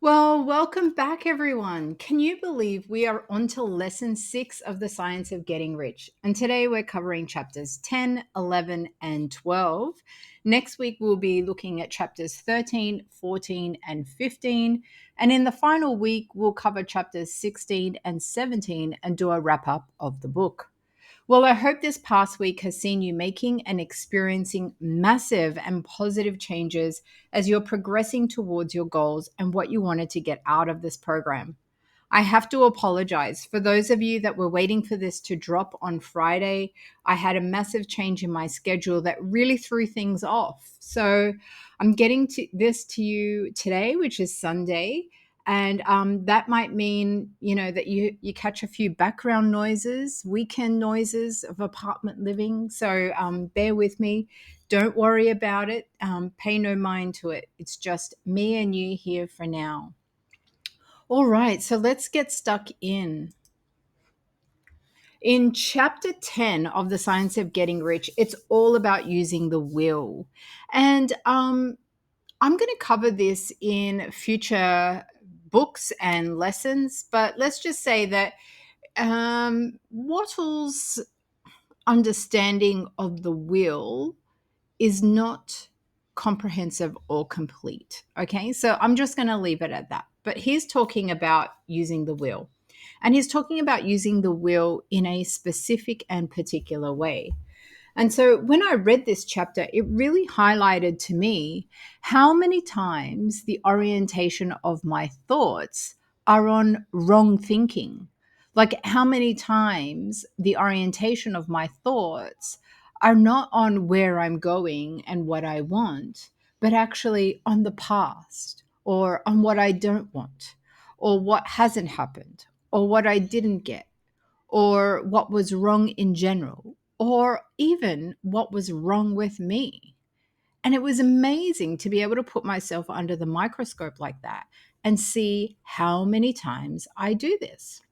Well, welcome back, everyone. Can you believe we are on to lesson 6 of the science of getting rich? And today we're covering chapters 10, 11, and 12. Next week, we'll be looking at chapters 13, 14, and 15. And in the final week, we'll cover chapters 16 and 17 and do a wrap up of the book. Well, I hope this past week has seen you making and experiencing massive and positive changes as you're progressing towards your goals and what you wanted to get out of this program. I have to apologize for those of you that were waiting for this to drop on Friday. I had a massive change in my schedule that really threw things off. So I'm getting to this to you today, which is Sunday. And that might mean, that you catch a few background noises, weekend noises of apartment living. So bear with me. Don't worry about it. Pay no mind to it. It's just me and you here for now. All right, so let's get stuck in. In chapter 10 of The Science of Getting Rich, it's all about using the will. And I'm going to cover this in future books and lessons, but let's just say that Wattles' understanding of the will is not comprehensive or complete. Okay, so I'm just going to leave it at that. But he's talking about using the will. And he's talking about using the will in a specific and particular way. And so when I read this chapter, it really highlighted to me how many times the orientation of my thoughts are on wrong thinking. Like how many times the orientation of my thoughts are not on where I'm going and what I want, but actually on the past or on what I don't want or what hasn't happened or what I didn't get or what was wrong in general, or even what was wrong with me. And it was amazing to be able to put myself under the microscope like that and see how many times I do this.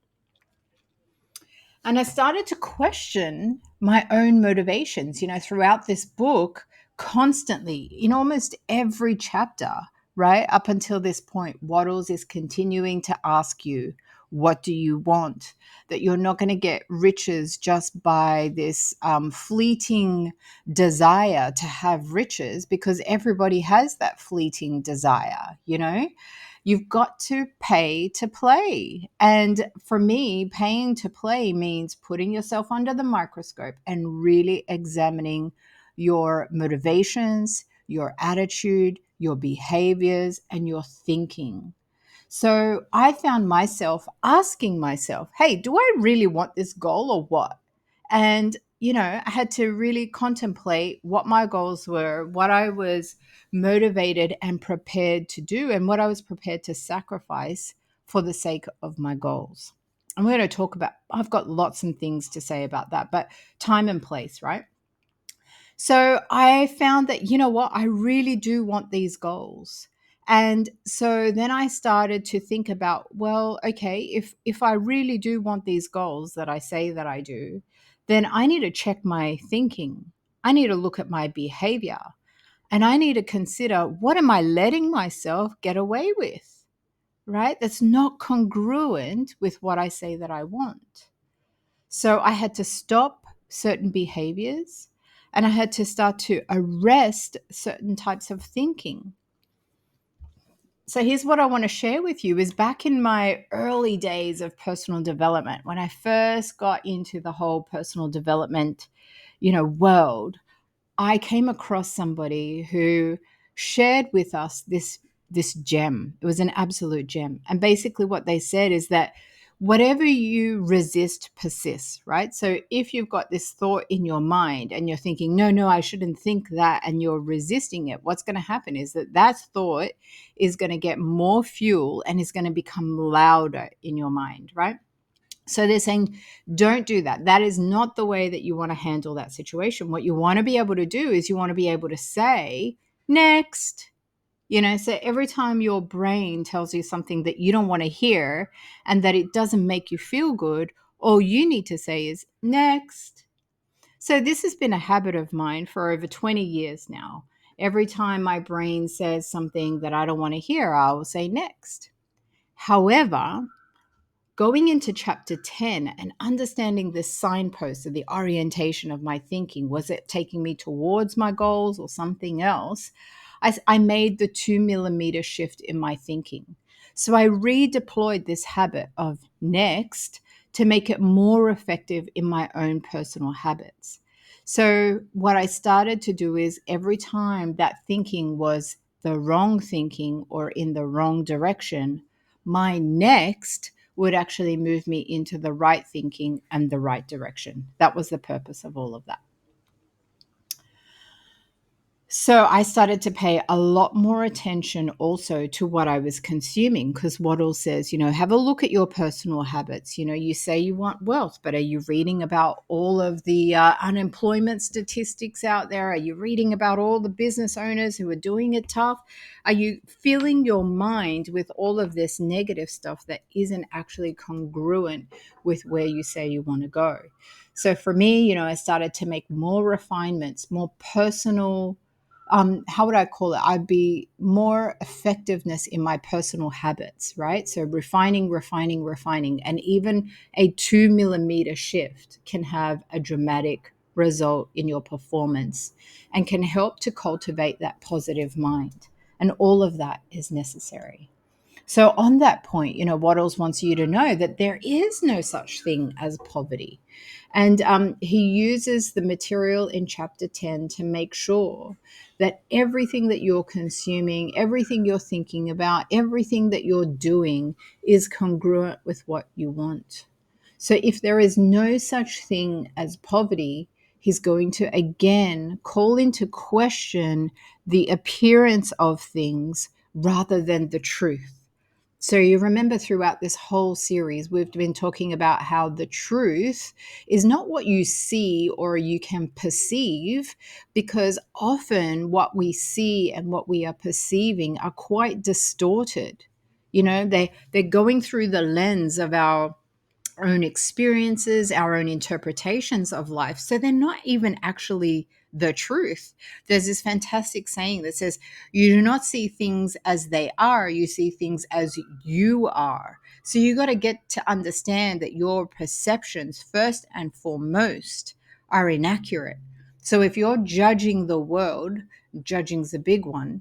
And I started to question my own motivations, throughout this book, constantly, in almost every chapter, right? Up until this point, Waddles is continuing to ask you, what do you want? That you're not going to get riches just by this fleeting desire to have riches, because everybody has that fleeting desire. You've got to pay to play. And for me, paying to play means putting yourself under the microscope and really examining your motivations, your attitude, your behaviors, and your thinking. So I found myself asking myself, hey, do I really want this goal or what? And, I had to really contemplate what my goals were, what I was motivated and prepared to do, and what I was prepared to sacrifice for the sake of my goals. I'm going to talk about, I've got lots of things to say about that, but time and place, right? So I found that, you know what, I really do want these goals. And so then I started to think about, well, okay, if I really do want these goals that I say that I do, then I need to check my thinking. I need to look at my behavior, and I need to consider, what am I letting myself get away with? Right? That's not congruent with what I say that I want. So I had to stop certain behaviors, and I had to start to arrest certain types of thinking. So here's what I want to share with you is back in my early days of personal development, when I first got into the whole personal development, world, I came across somebody who shared with us this gem. It was an absolute gem. And basically what they said is that whatever you resist persists, right? So if you've got this thought in your mind and you're thinking, no, I shouldn't think that, and you're resisting it, what's going to happen is that thought is going to get more fuel and is going to become louder in your mind, right? So they're saying, don't do that. That is not the way that you want to handle that situation. What you want to be able to do is you want to be able to say, next. So every time your brain tells you something that you don't want to hear and that it doesn't make you feel good, all you need to say is, next. So this has been a habit of mine for over 20 years now. Every time my brain says something that I don't want to hear, I will say next. However, going into chapter 10 and understanding this signpost of the orientation of my thinking, was it taking me towards my goals or something else? I made the 2 millimeter shift in my thinking. So I redeployed this habit of next to make it more effective in my own personal habits. So what I started to do is every time that thinking was the wrong thinking or in the wrong direction, my next would actually move me into the right thinking and the right direction. That was the purpose of all of that. So I started to pay a lot more attention also to what I was consuming, because Waddle says, have a look at your personal habits. You say you want wealth, but are you reading about all of the unemployment statistics out there? Are you reading about all the business owners who are doing it tough? Are you filling your mind with all of this negative stuff that isn't actually congruent with where you say you want to go? So for me, I started to make more refinements, more personal, how would I call it? I'd be more effectiveness in my personal habits, right? So refining, refining, refining. And even a 2 millimeter shift can have a dramatic result in your performance and can help to cultivate that positive mind. And all of that is necessary. So, on that point, Wattles wants you to know that there is no such thing as poverty. And he uses the material in chapter 10 to make sure that everything that you're consuming, everything you're thinking about, everything that you're doing is congruent with what you want. So, if there is no such thing as poverty, he's going to again call into question the appearance of things rather than the truth. So, you remember throughout this whole series, we've been talking about how the truth is not what you see or you can perceive, because often what we see and what we are perceiving are quite distorted. They're going through the lens of our own experiences, our own interpretations of life. So they're not even actually the truth. There's this fantastic saying that says, you do not see things as they are, you see things as you are. So you got to get to understand that your perceptions, first and foremost, are inaccurate. So if you're judging the world, judging's a big one,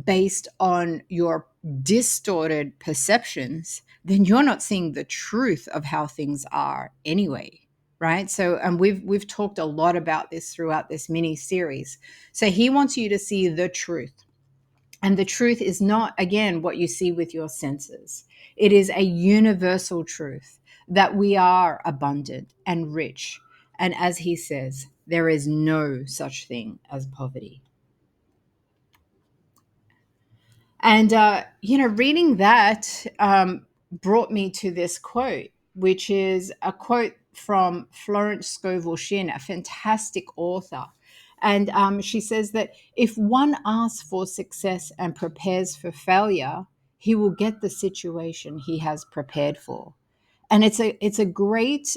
based on your distorted perceptions, then you're not seeing the truth of how things are anyway, right? So, and we've talked a lot about this throughout this mini series. So he wants you to see the truth. And the truth is not, again, what you see with your senses. It is a universal truth that we are abundant and rich. And as he says, there is no such thing as poverty. And, reading that brought me to this quote, which is a quote from Florence Scovel Shinn, a fantastic author. And she says that if one asks for success and prepares for failure, he will get the situation he has prepared for. And it's a great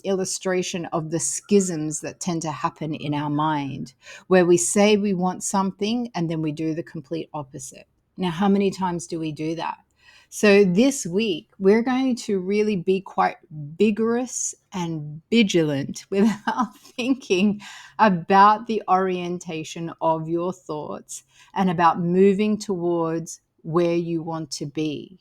illustration of the schisms that tend to happen in our mind, where we say we want something and then we do the complete opposite. Now, how many times do we do that? So this week, we're going to really be quite vigorous and vigilant with our thinking about the orientation of your thoughts and about moving towards where you want to be.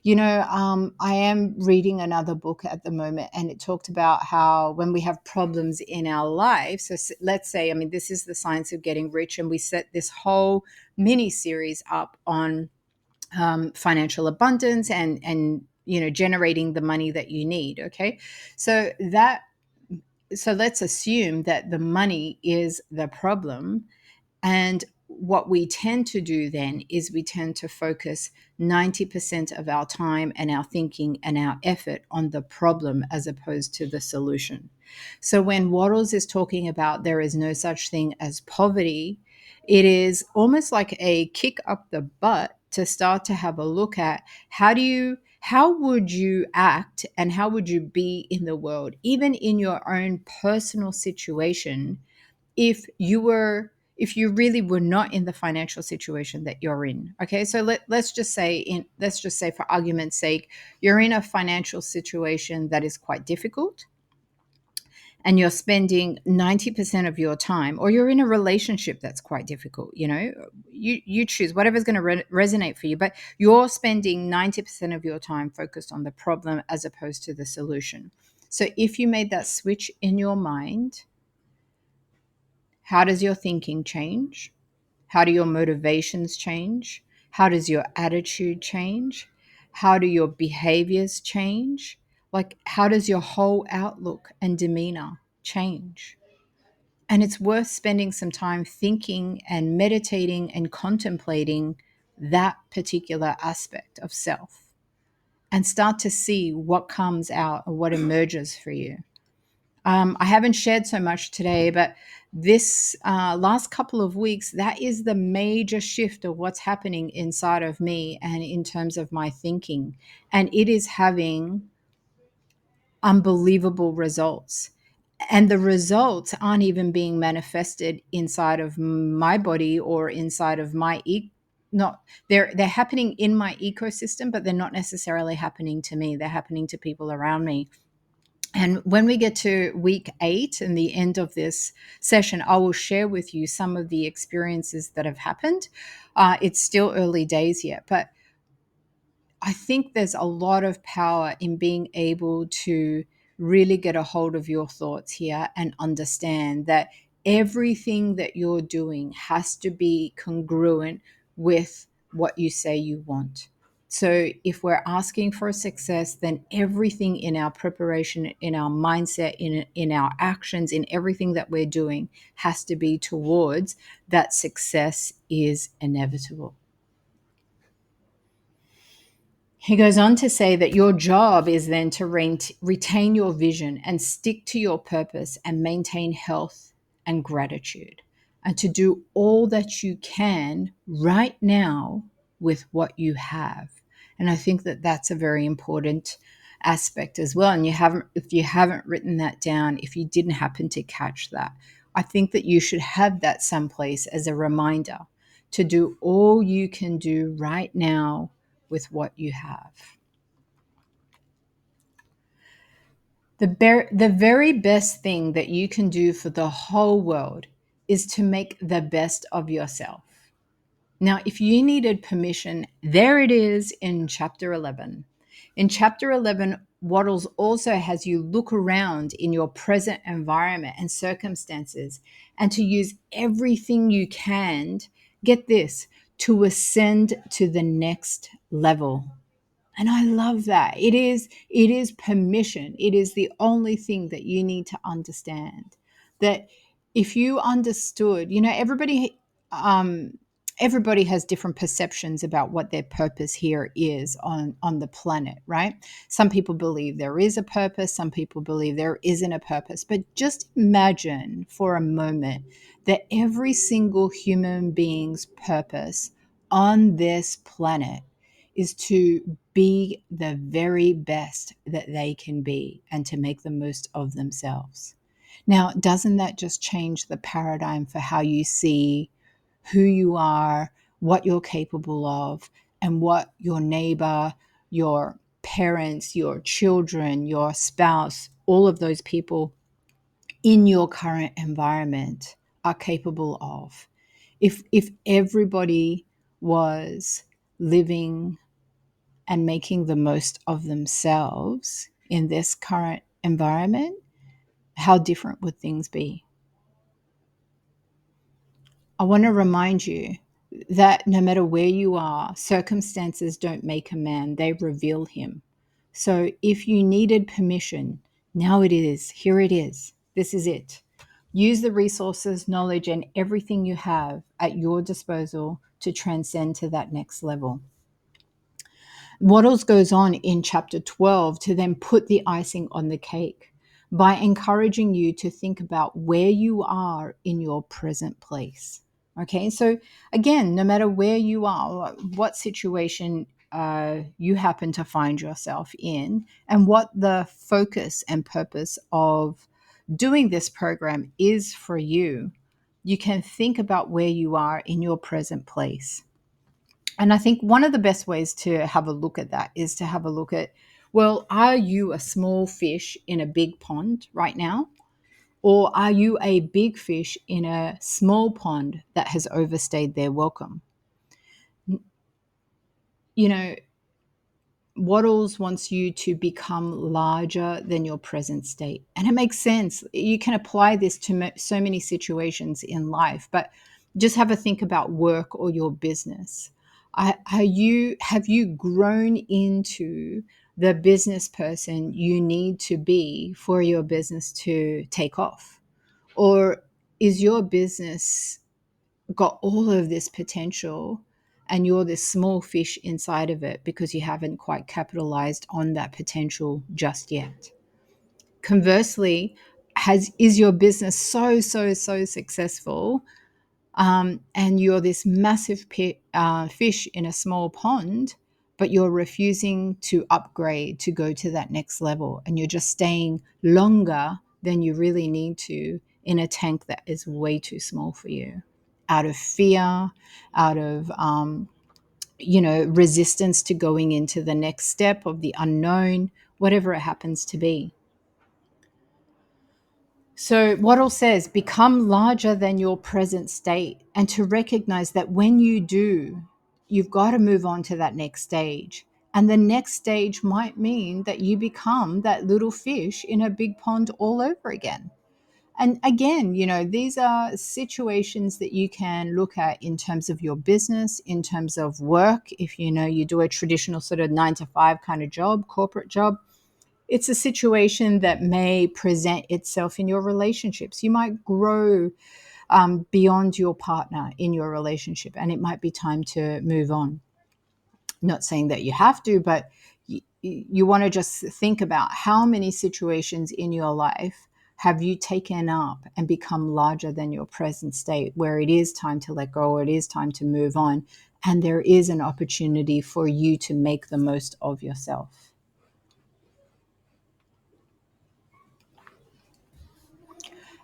I am reading another book at the moment, and it talked about how when we have problems in our life, so let's say, this is the science of getting rich, and we set this whole mini series up on financial abundance and generating the money that you need. Okay, so let's assume that the money is the problem, and what we tend to do then is we tend to focus 90% of our time and our thinking and our effort on the problem as opposed to the solution. So when Wattles is talking about there is no such thing as poverty, it is almost like a kick up the butt to start to have a look at how would you act and how would you be in the world, even in your own personal situation, if if you really were not in the financial situation that you're in. Okay, so let's just say for argument's sake, you're in a financial situation that is quite difficult, and you're spending 90% of your time, or you're in a relationship that's quite difficult, you choose whatever's going to resonate for you, but you're spending 90% of your time focused on the problem as opposed to the solution. So if you made that switch in your mind, how does your thinking change? How do your motivations change? How does your attitude change? How do your behaviors change? Like, how does your whole outlook and demeanor change? And it's worth spending some time thinking and meditating and contemplating that particular aspect of self, and start to see what comes out or what emerges for you. I haven't shared so much today, but this last couple of weeks, that is the major shift of what's happening inside of me and in terms of my thinking. And it is having unbelievable results. And the results aren't even being manifested inside of my body or inside of my not they're happening in my ecosystem, but they're not necessarily happening to me. They're happening to people around me. And when we get to week 8 and the end of this session, I will share with you some of the experiences that have happened. It's still early days yet, but I think there's a lot of power in being able to really get a hold of your thoughts here and understand that everything that you're doing has to be congruent with what you say you want. So if we're asking for success, then everything in our preparation, in our mindset, in our actions, in everything that we're doing has to be towards that success is inevitable. He goes on to say that your job is then to retain your vision and stick to your purpose and maintain health and gratitude, and to do all that you can right now with what you have. And I think that that's a very important aspect as well. And if you haven't written that down, if you didn't happen to catch that, I think that you should have that someplace as a reminder to do all you can do right now with what you have. The very best thing that you can do for the whole world is to make the best of yourself. Now, if you needed permission, there it is in chapter 11. In chapter 11, Wattles also has you look around in your present environment and circumstances and to use everything you can, get this, to ascend to the next level. And I love that. It is permission. It is the only thing that you need to understand. That if you understood, everybody has different perceptions about what their purpose here is on the planet, right? Some people believe there is a purpose, some people believe there isn't a purpose. But just imagine for a moment that every single human being's purpose on this planet is to be the very best that they can be and to make the most of themselves. Now, doesn't that just change the paradigm for how you see who you are, what you're capable of, and what your neighbor, your parents, your children, your spouse, all of those people in your current environment are capable of? If everybody was living and making the most of themselves in this current environment, how different would things be? I want to remind you that no matter where you are, circumstances don't make a man, they reveal him. So if you needed permission, now it is. Here it is. This is it. Use the resources, knowledge, and everything you have at your disposal to transcend to that next level. Wattles goes on in chapter 12 to then put the icing on the cake by encouraging you to think about where you are in your present place. Okay, so again, no matter where you are, what situation you happen to find yourself in, and what the focus and purpose of doing this program is for you, you can think about where you are in your present place. And I think one of the best ways to have a look at that is to have a look at, well, are you a small fish in a big pond right now? Or are you a big fish in a small pond that has overstayed their welcome? You know, Wattles wants you to become larger than your present state. And it makes sense. You can apply this to so many situations in life, but just have a think about work or your business. Have you grown into the business person you need to be for your business to take off? Or is your business got all of this potential and you're this small fish inside of it because you haven't quite capitalized on that potential just yet? Conversely, has is your business so successful, and you're this massive fish in a small pond, but you're refusing to upgrade to go to that next level, and you're just staying longer than you really need to in a tank that is way too small for you, out of fear, out of resistance to going into the next step of the unknown, whatever it happens to be. So, Waddle says, become larger than your present state, and to recognize that when you do, you've got to move on to that next stage. And the next stage might mean that you become that little fish in a big pond all over again. And again, these are situations that you can look at in terms of your business, in terms of work. If you do a traditional sort of 9 to 5 kind of job, corporate job, it's a situation that may present itself in your relationships. You might grow beyond your partner in your relationship, and it might be time to move on. Not saying that you have to, but you want to just think about how many situations in your life have you taken up and become larger than your present state, where it is time to let go, or it is time to move on, and there is an opportunity for you to make the most of yourself.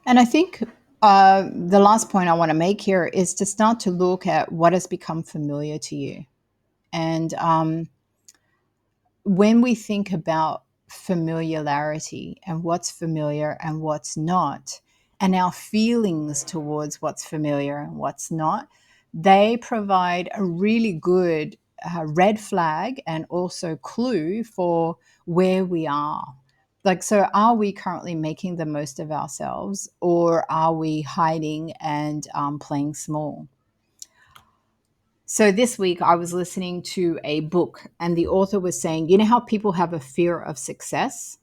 And I think the last point I want to make here is to start to look at what has become familiar to you. And when we think about familiarity and what's familiar and what's not, and our feelings towards what's familiar and what's not, they provide a really good red flag and also clue for where we are. Like, so are we currently making the most of ourselves, or are we hiding and playing small? So this week I was listening to a book, and the author was saying, how people have a fear of success,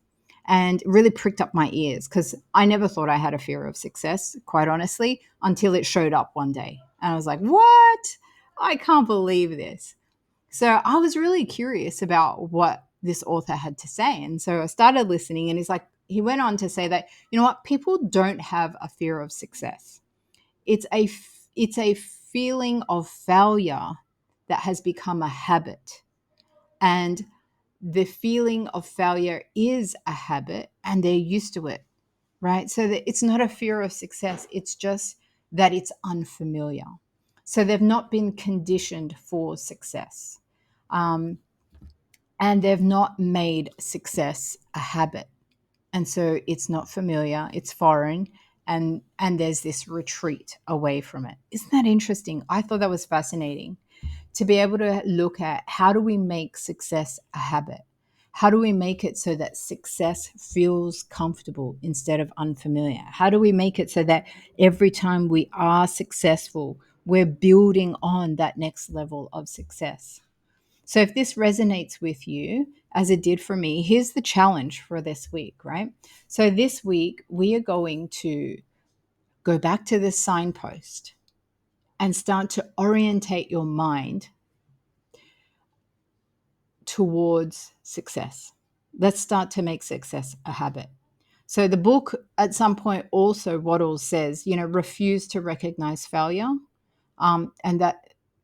and it really pricked up my ears because I never thought I had a fear of success, quite honestly, until it showed up one day. And I was like, what? I can't believe this. So I was really curious about what this author had to say. And so I started listening, and he went on to say that, people don't have a fear of success. It's a feeling of failure that has become a habit. And the feeling of failure is a habit, and they're used to it, right? So that it's not a fear of success. It's just that it's unfamiliar. So they've not been conditioned for success. And they've not made success a habit. And so it's not familiar, it's foreign, and there's this retreat away from it. Isn't that interesting? I thought that was fascinating, to be able to look at how do we make success a habit? How do we make it so that success feels comfortable instead of unfamiliar? How do we make it so that every time we are successful, we're building on that next level of success? So if this resonates with you, as it did for me, here's the challenge for this week, right? So this week, we are going to go back to this signpost and start to orientate your mind towards success. Let's start to make success a habit. So the book at some point also, Wattles says, refuse to recognize failure. And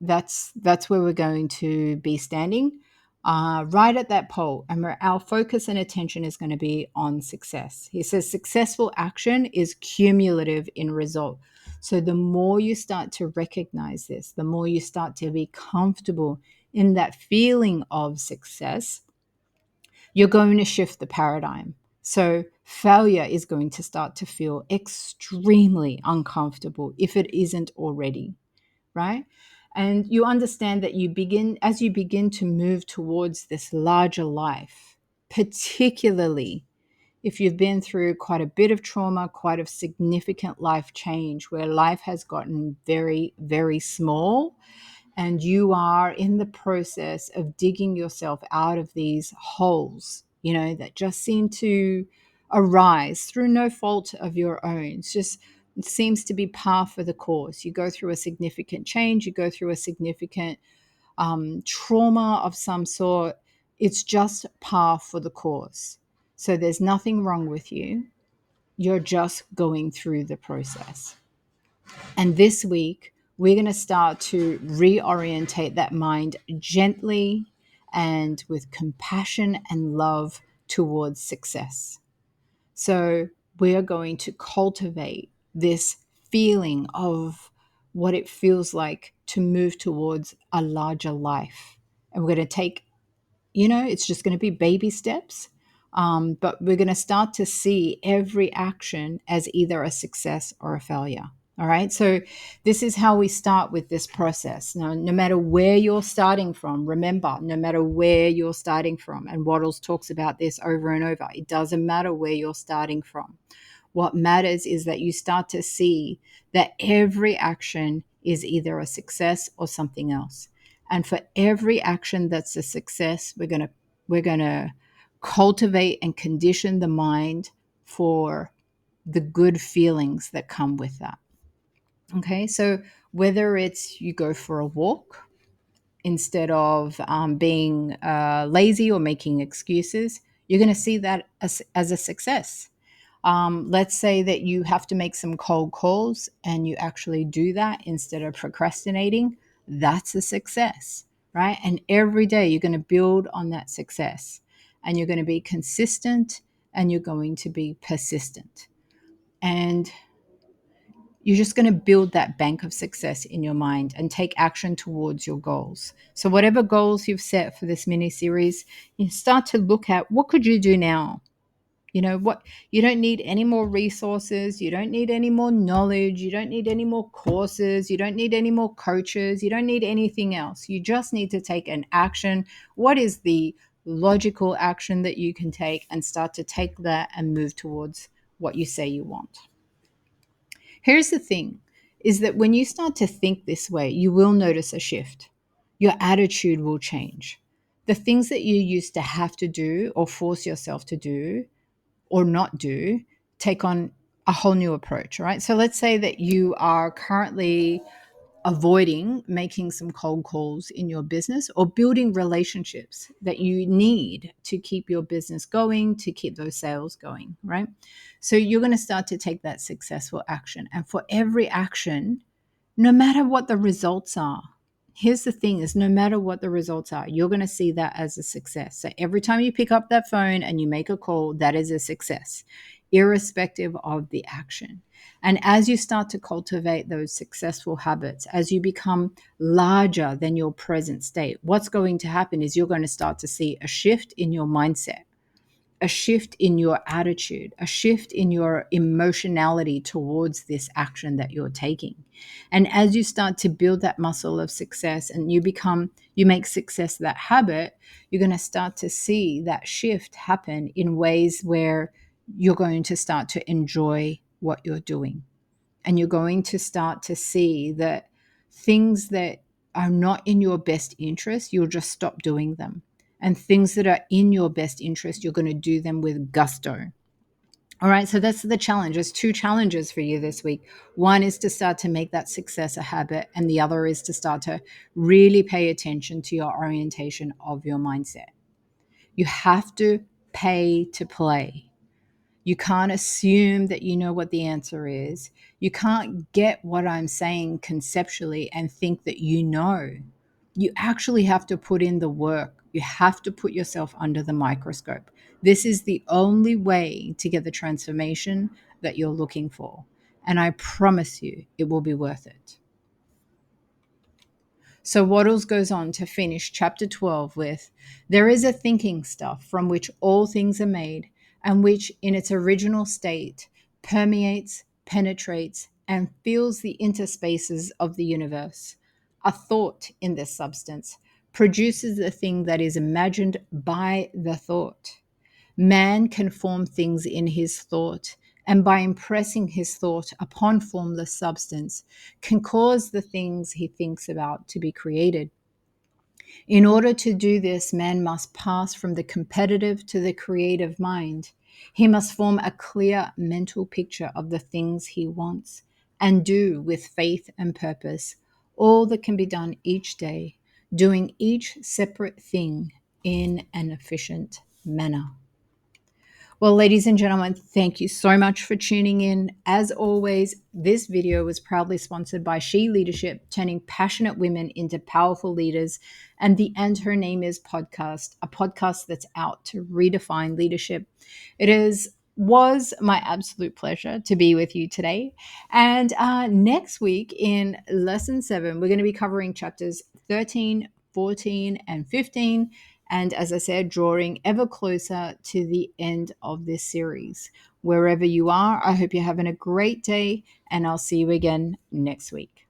that's where we're going to be standing, right at that pole, and where our focus and attention is going to be on success. He says successful action is cumulative in result. So the more you start to recognize this, the more you start to be comfortable in that feeling of success, you're going to shift the paradigm. So failure is going to start to feel extremely uncomfortable if it isn't already, right? And you understand that as you begin to move towards this larger life, particularly if you've been through quite a bit of trauma, quite a significant life change where life has gotten very, very small, and you are in the process of digging yourself out of these holes, that just seem to arise through no fault of your own. It seems to be par for the course. You go through a significant change, you go through a significant trauma of some sort. It's just par for the course. So there's nothing wrong with you. You're just going through the process. And this week, we're going to start to reorientate that mind gently and with compassion and love towards success. So we're going to cultivate this feeling of what it feels like to move towards a larger life. And we're going to take, it's just going to be baby steps. But we're going to start to see every action as either a success or a failure. All right. So this is how we start with this process. Now, no matter where you're starting from, remember, no matter where you're starting from, and Wattles talks about this over and over, it doesn't matter where you're starting from. What matters is that you start to see that every action is either a success or something else. And for every action that's a success, we're going to cultivate and condition the mind for the good feelings that come with that. Okay, so whether it's you go for a walk instead of being lazy or making excuses, you're going to see that as a success. Let's say that you have to make some cold calls and you actually do that instead of procrastinating. That's a success, right? And every day you're going to build on that success and you're going to be consistent and you're going to be persistent. And you're just going to build that bank of success in your mind and take action towards your goals. So whatever goals you've set for this mini series, you start to look at what could you do now? What you don't need any more resources, you don't need any more knowledge, you don't need any more courses, you don't need any more coaches, you don't need anything else. You just need to take an action. What is the logical action that you can take, and start to take that and move towards what you say you want? Here's the thing, is that when you start to think this way, you will notice a shift. Your attitude will change. The things that you used to have to do or force yourself to do or not do take on a whole new approach, right? So let's say that you are currently avoiding making some cold calls in your business or building relationships that you need to keep your business going, to keep those sales going, right? So you're going to start to take that successful action. And for every action, no matter what the results are, here's the thing, is no matter what the results are, you're going to see that as a success. So every time you pick up that phone and you make a call, that is a success, irrespective of the action. And as you start to cultivate those successful habits, as you become larger than your present state, what's going to happen is you're going to start to see a shift in your mindset, a shift in your attitude, a shift in your emotionality towards this action that you're taking. And as you start to build that muscle of success and you make success that habit, you're going to start to see that shift happen in ways where you're going to start to enjoy what you're doing. And you're going to start to see that things that are not in your best interest, you'll just stop doing them. And things that are in your best interest, you're going to do them with gusto. All right, so that's the challenge. There's two challenges for you this week. One is to start to make that success a habit, and the other is to start to really pay attention to your orientation of your mindset. You have to pay to play. You can't assume that you know what the answer is. You can't get what I'm saying conceptually and think that you know. You actually have to put in the work. You have to put yourself under the microscope. This is the only way to get the transformation that you're looking for. and I promise you it will be worth it. So Wattles goes on to finish chapter 12 with, there is a thinking stuff from which all things are made, and which in its original state permeates, penetrates, and fills the interspaces of the universe. A thought in this substance produces the thing that is imagined by the thought. Man can form things in his thought, and by impressing his thought upon formless substance, can cause the things he thinks about to be created. In order to do this, man must pass from the competitive to the creative mind. He must form a clear mental picture of the things he wants, and do with faith and purpose all that can be done each day, doing each separate thing in an efficient manner. Well, ladies and gentlemen, thank you so much for tuning in. As always, this video was proudly sponsored by She Leadership, turning passionate women into powerful leaders, and the And Her Name Is podcast, a podcast that's out to redefine leadership. Was my absolute pleasure to be with you today. And next week in lesson 7, we're going to be covering chapters 13, 14, and 15. And as I said, drawing ever closer to the end of this series. Wherever you are, I hope you're having a great day, and I'll see you again next week.